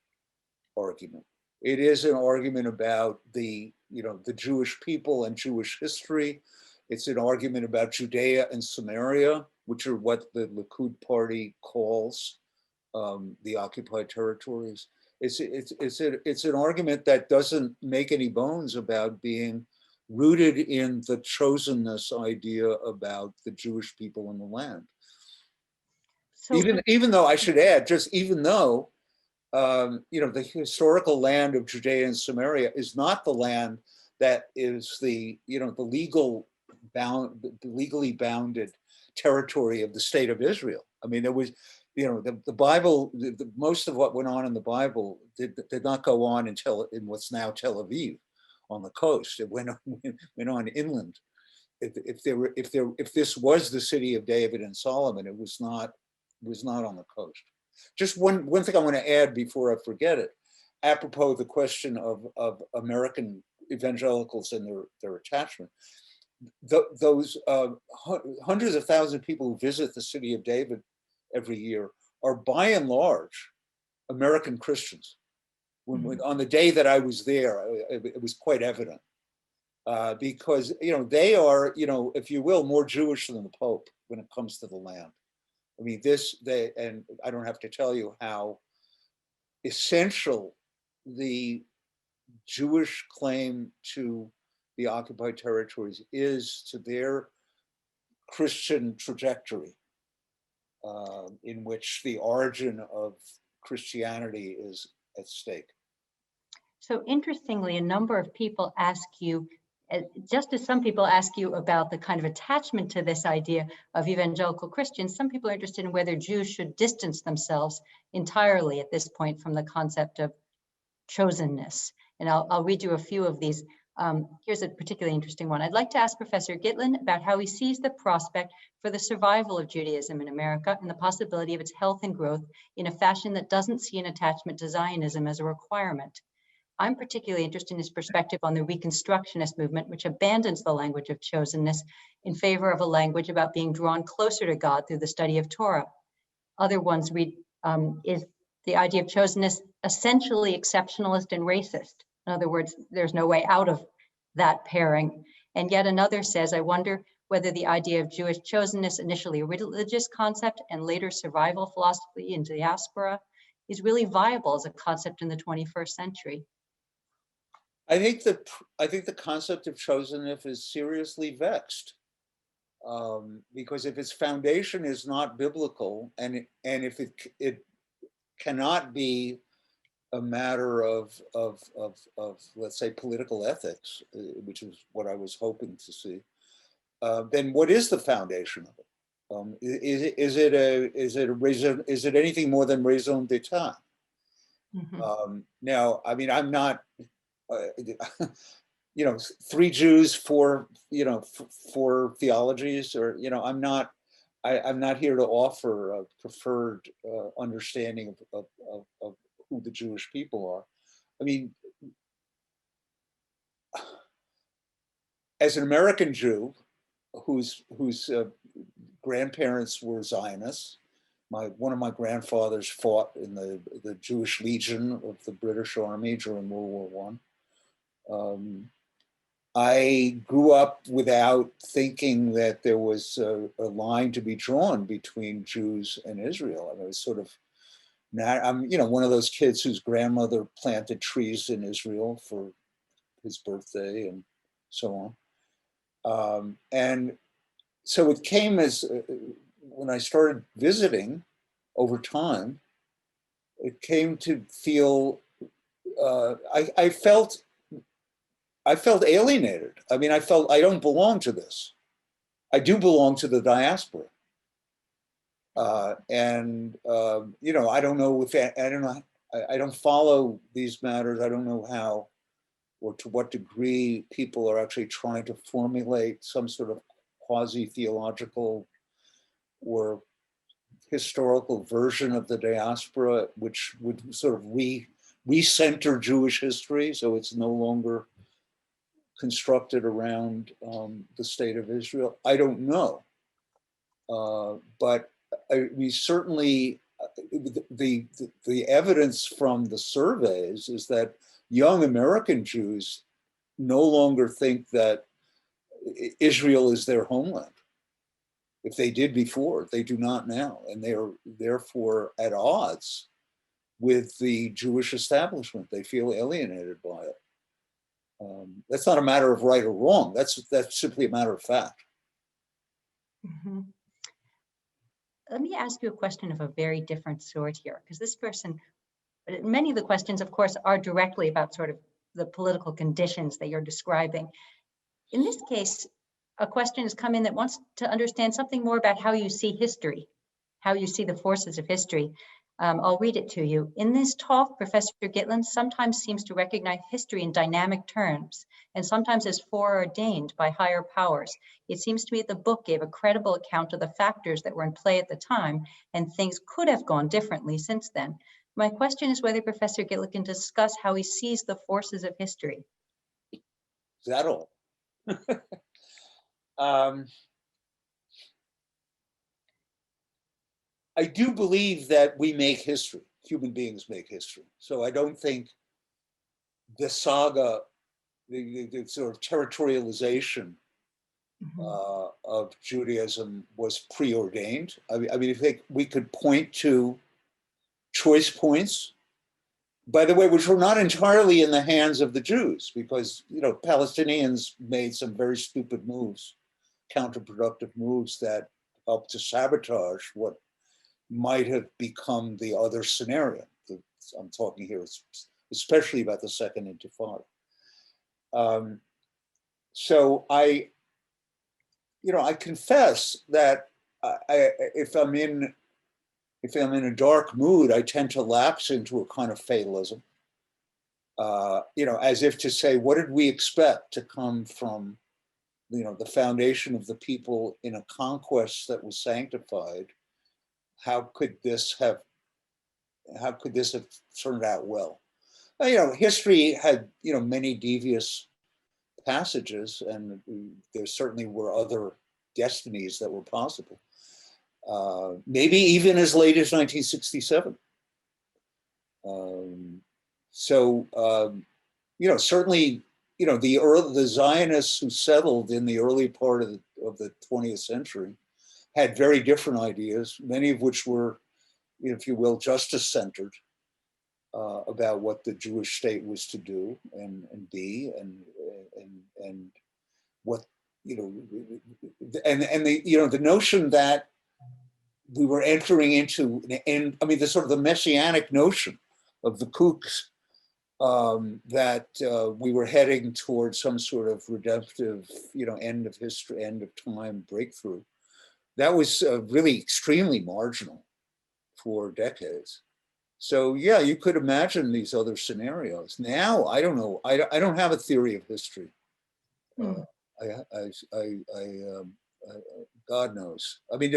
Speaker 2: argument. It is an argument about the Jewish people and Jewish history. It's an argument about Judea and Samaria, which are what the Likud party calls the occupied territories. It's an argument that doesn't make any bones about being rooted in the chosenness idea about the Jewish people in the land. So, even though I should add, even though the historical land of Judea and Samaria is not the land that is the legally bounded territory of the state of Israel. I mean, there was, the Bible, most of what went on in the Bible did not go on in what's now Tel Aviv on the coast. It went on inland. If this was the city of David and Solomon, it was not on the coast. Just one thing I want to add before I forget it, apropos of the question of American evangelicals and their attachment. Those hundreds of thousands of people who visit the city of David every year are by and large American Christians. On the day that I was there, it was quite evident because they are, if you will, more Jewish than the Pope when it comes to the land. I mean, and I don't have to tell you how essential the Jewish claim to the occupied territories is to their Christian trajectory, in which the origin of Christianity is at stake.
Speaker 1: So interestingly, a number of people ask you, just as some people ask you about the kind of attachment to this idea of evangelical Christians, some people are interested in whether Jews should distance themselves entirely at this point from the concept of chosenness. And I'll read you a few of these. Here's a particularly interesting one. I'd like to ask Professor Gitlin about how he sees the prospect for the survival of Judaism in America and the possibility of its health and growth in a fashion that doesn't see an attachment to Zionism as a requirement. I'm particularly interested in his perspective on the Reconstructionist movement, which abandons the language of chosenness in favor of a language about being drawn closer to God through the study of Torah. Other ones read, is the idea of chosenness essentially exceptionalist and racist? In other words, there's no way out of that pairing. And yet another says, I wonder whether the idea of Jewish chosenness, initially a religious concept and later survival philosophy in diaspora, is really viable as a concept in the 21st century.
Speaker 2: I think the concept of chosenness is seriously vexed, because if its foundation is not biblical, and if it cannot be a matter of let's say political ethics, which is what I was hoping to see, then what is the foundation of it? Is it anything more than raison d'etat? Now, I mean, I'm not, you know, 3 Jews, 4, you know, 4 theologies, or, you know, I'm not here to offer a preferred understanding of who the Jewish people are. I mean, as an American Jew whose grandparents were Zionists, one of my grandfathers fought in the Jewish Legion of the British Army during World War I. I grew up without thinking that there was a line to be drawn between Jews and Israel. I mean, it was sort of, I'm, you know, one of those kids whose grandmother planted trees in Israel for his birthday and so on. And so it came as, when I started visiting over time, it came to feel, I felt alienated. I mean, I felt I don't belong to this. I do belong to the diaspora. You know, I don't know if, I don't follow these matters. I don't know how or to what degree people are actually trying to formulate some sort of quasi-theological or historical version of the diaspora, which would sort of recenter Jewish history, so it's no longer constructed around the state of Israel. I don't know, but we certainly, the evidence from the surveys is that young American Jews no longer think that Israel is their homeland. If they did before, they do not now, and they are therefore at odds with the Jewish establishment. They feel alienated by it. That's not a matter of right or wrong. That's simply a matter of fact.
Speaker 1: Let me ask you a question of a very different sort here, because this person, many of the questions, of course, are directly about sort of the political conditions that you're describing. In this case, a question has come in that wants to understand something more about how you see history, how you see the forces of history. I'll read it to you. In this talk, Professor Gitlin sometimes seems to recognize history in dynamic terms, and sometimes as foreordained by higher powers. It seems to me that the book gave a credible account of the factors that were in play at the time, and things could have gone differently since then. My question is whether Professor Gitlin can discuss how he sees the forces of history.
Speaker 2: Is that all? I do believe that we make history. Human beings make history. So I don't think the saga, the sort of territorialization of Judaism was preordained. I mean, I think we could point to choice points, by the way, which were not entirely in the hands of the Jews, because, you know, Palestinians made some very stupid moves, counterproductive moves that helped to sabotage what might have become the other scenario. I'm talking here especially about the Second Intifada. So I confess that if I'm in a dark mood, I tend to lapse into a kind of fatalism. You know, as if to say, what did we expect to come from, you know, the foundation of the people in a conquest that was sanctified? How could this have turned out well? You know, history had, you know, many devious passages, and there certainly were other destinies that were possible. Maybe even as late as 1967. You know, certainly, you know, the Zionists who settled in the early part of the 20th century had very different ideas, many of which were, if you will, justice-centered about what the Jewish state was to do and be, and what, you know, and the, you know, the notion that we were entering into, and I mean, the sort of the messianic notion of the kooks, that we were heading towards some sort of redemptive, you know, end of history, end of time breakthrough. That was really extremely marginal for decades. So yeah, you could imagine these other scenarios. Now, I don't know. I don't have a theory of history.
Speaker 1: Hmm.
Speaker 2: God knows. I mean,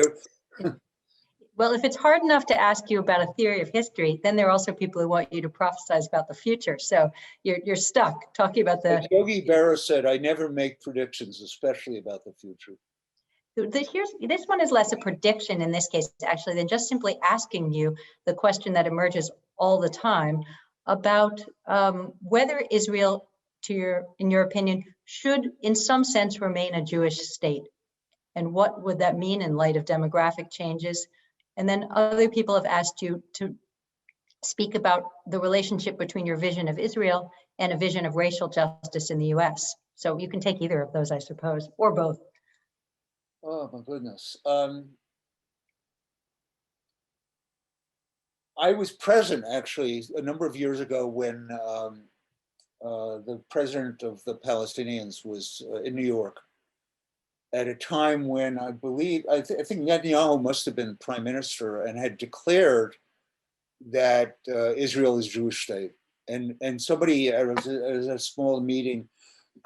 Speaker 1: Well, if it's hard enough to ask you about a theory of history, then there are also people who want you to prophesize about the future. So you're stuck talking about the.
Speaker 2: Yogi Berra said, "I never make predictions, especially about the future."
Speaker 1: This one is less a prediction in this case, actually, than just simply asking you the question that emerges all the time about whether Israel, in your opinion, should, in some sense, remain a Jewish state, and what would that mean in light of demographic changes? And then other people have asked you to speak about the relationship between your vision of Israel and a vision of racial justice in the U.S. So you can take either of those, I suppose, or both.
Speaker 2: Oh my goodness. I was present actually a number of years ago when the president of the Palestinians was in New York at a time when I think Netanyahu must have been prime minister and had declared that Israel is a Jewish state. And somebody, it was a small meeting,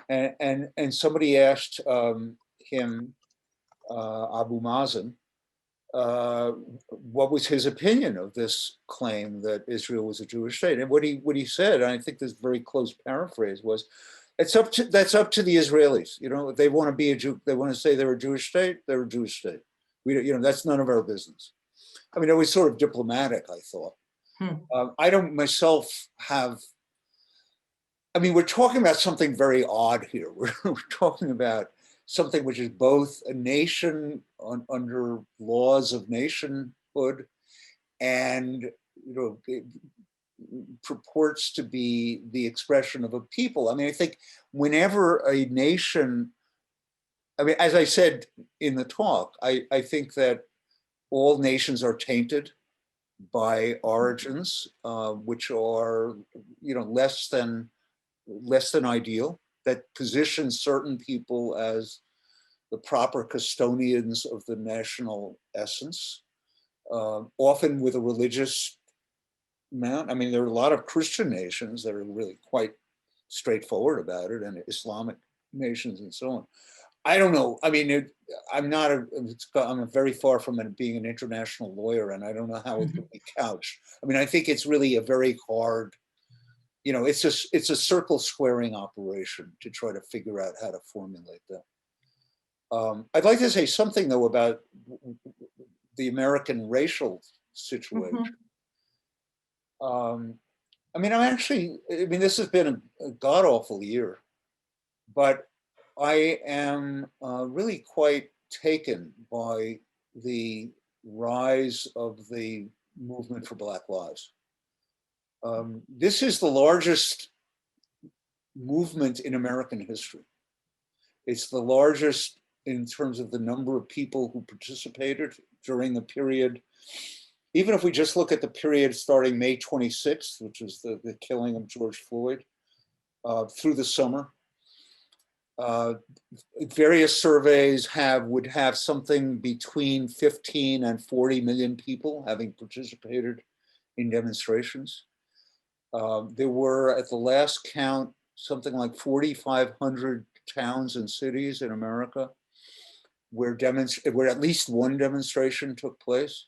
Speaker 2: and somebody asked him, Abu Mazen, what was his opinion of this claim that Israel was a Jewish state. And what he said, and I think this very close paraphrase was, that's up to the Israelis. You know, if they want to be a Jew, they want to say they're a Jewish state, they're a Jewish state. That's none of our business. I mean, it was sort of diplomatic, I thought. I don't myself have, I mean, we're talking about something very odd here. We're talking about something which is both a nation under laws of nationhood and, it purports to be the expression of a people. I mean, I think whenever a nation, I mean, as I said in the talk, I think that all nations are tainted by origins, which are, less than ideal, that position certain people as the proper custodians of the national essence, often with a religious mount. I mean, there are a lot of Christian nations that are really quite straightforward about it, and Islamic nations and so on. I don't know. I mean, I'm very far from being an international lawyer, and I don't know how it could be couched. I mean, I think it's really a very hard, it's a circle squaring operation to try to figure out how to formulate that. I'd like to say something though about the American racial situation. I mean, this has been a god awful year, but I am really quite taken by the rise of the movement for Black Lives. This is the largest movement in American history. It's the largest in terms of the number of people who participated during the period. Even if we just look at the period starting May 26th, which was the killing of George Floyd, through the summer. Various surveys would have something between 15 and 40 million people having participated in demonstrations. There were, at the last count, something like 4,500 towns and cities in America where at least one demonstration took place.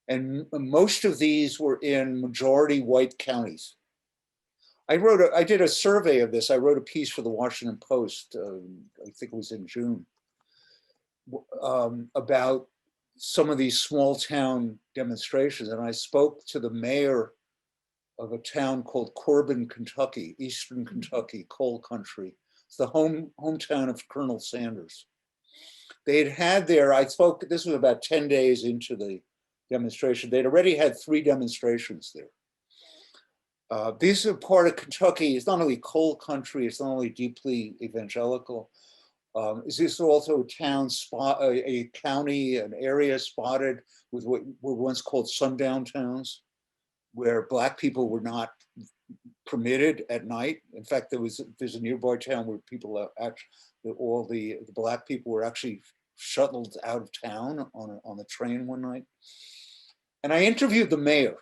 Speaker 2: And most of these were in majority white counties. I did a survey of this. I wrote a piece for the Washington Post, I think it was in June, about some of these small town demonstrations. And I spoke to the mayor of a town called Corbin, Kentucky, Eastern Kentucky, coal country. It's the hometown of Colonel Sanders. They had this was about 10 days into the demonstration. They'd already had 3 demonstrations there. These are part of Kentucky. It's not only coal country, it's not only deeply evangelical. This is also a county, an area spotted with what were once called sundown towns, where Black people were not permitted at night. In fact, there's a nearby town where all the Black people were actually shuttled out of town on the train one night. And I interviewed the mayor.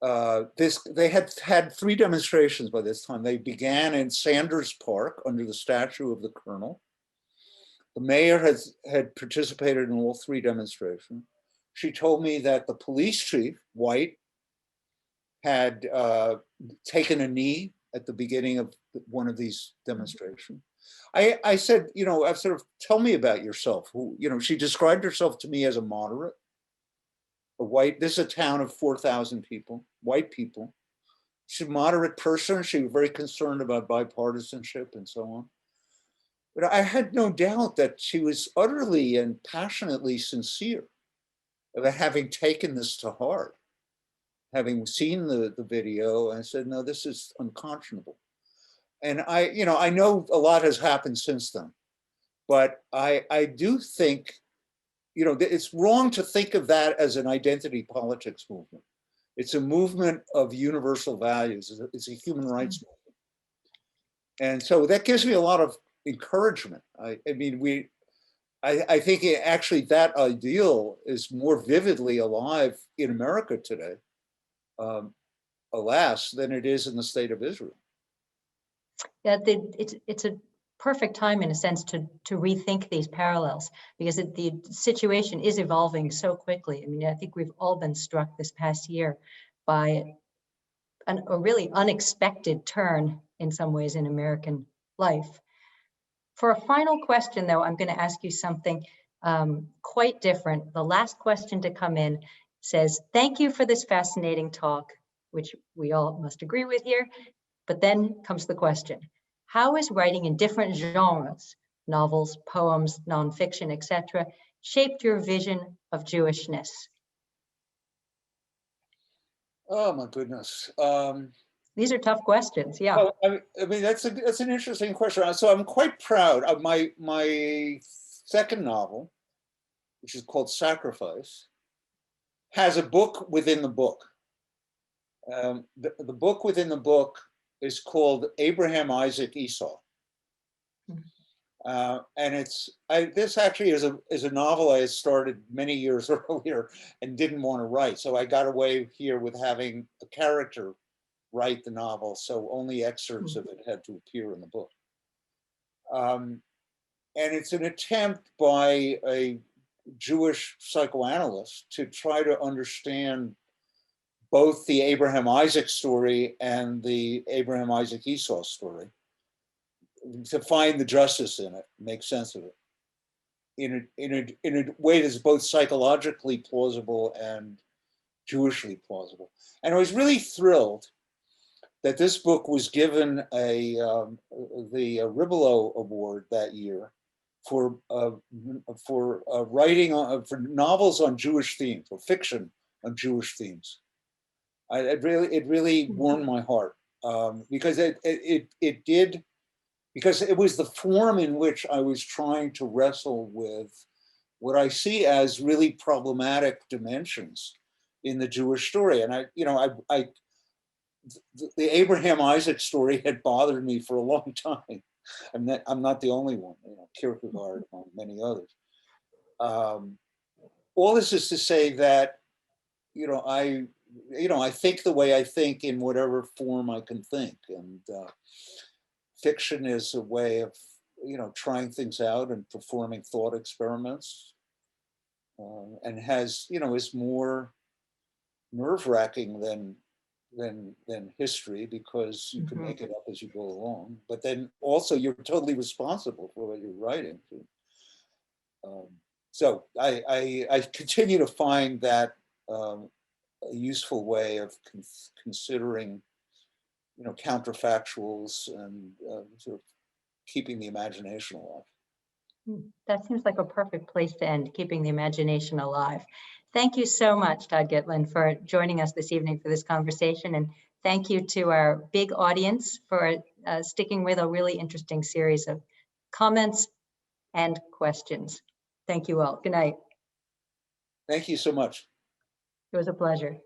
Speaker 2: they had 3 demonstrations by this time. They began in Sanders Park under the statue of the Colonel. The mayor had participated in all 3 demonstrations. She told me that the police chief, white, had taken a knee at the beginning of one of these demonstrations. I said, I've sort of, tell me about yourself. She described herself to me as a moderate, a white. This is a town of 4,000 people, white people. She's a moderate person. She was very concerned about bipartisanship and so on. But I had no doubt that she was utterly and passionately sincere about having taken this to heart, having seen the video, and said, no, this is unconscionable. And I know a lot has happened since then, but I do think, it's wrong to think of that as an identity politics movement. It's a movement of universal values. It's a human rights movement. And so that gives me a lot of encouragement. I think actually that ideal is more vividly alive in America today, alas, than it is in the state of Israel.
Speaker 1: Yeah, it's a perfect time in a sense to rethink these parallels, because the situation is evolving so quickly. I mean, I think we've all been struck this past year by a really unexpected turn in some ways in American life. For a final question, though, I'm going to ask you something quite different. The last question to come in says, thank you for this fascinating talk, which we all must agree with here. But then comes the question, how is writing in different genres, novels, poems, nonfiction, etc., shaped your vision of Jewishness?
Speaker 2: Oh my goodness.
Speaker 1: These are tough questions, yeah.
Speaker 2: Well, I mean, that's an interesting question. So I'm quite proud of my second novel, which is called Sacrifice, has a book within the book. The book within the book is called Abraham, Isaac, Esau. And this actually is a novel I started many years earlier and didn't want to write. So I got away here with having a character write the novel, so only excerpts of it had to appear in the book. And it's an attempt by a Jewish psychoanalyst to try to understand both the Abraham Isaac story and the Abraham Isaac Esau story, to find the justice in it, make sense of it in a way that's both psychologically plausible and Jewishly plausible. And I was really thrilled that this book was given the Ribolo Award that year for writing for novels on Jewish themes, or fiction on Jewish themes. It really warmed my heart, because it did, because it was the form in which I was trying to wrestle with what I see as really problematic dimensions in the Jewish story. And the Abraham Isaac story had bothered me for a long time. I'm not the only one, Kierkegaard among many others. All this is to say that, I think the way I think in whatever form I can think, and fiction is a way of, trying things out and performing thought experiments, and has, is more nerve-wracking than history, because you can make it up as you go along, but then also you're totally responsible for what you're writing. So I continue to find that a useful way of considering, counterfactuals and sort of keeping the imagination alive.
Speaker 1: That seems like a perfect place to end, keeping the imagination alive. Thank you so much, Todd Gitlin, for joining us this evening for this conversation. And thank you to our big audience for sticking with a really interesting series of comments and questions. Thank you all. Good night.
Speaker 2: Thank you so much.
Speaker 1: It was a pleasure.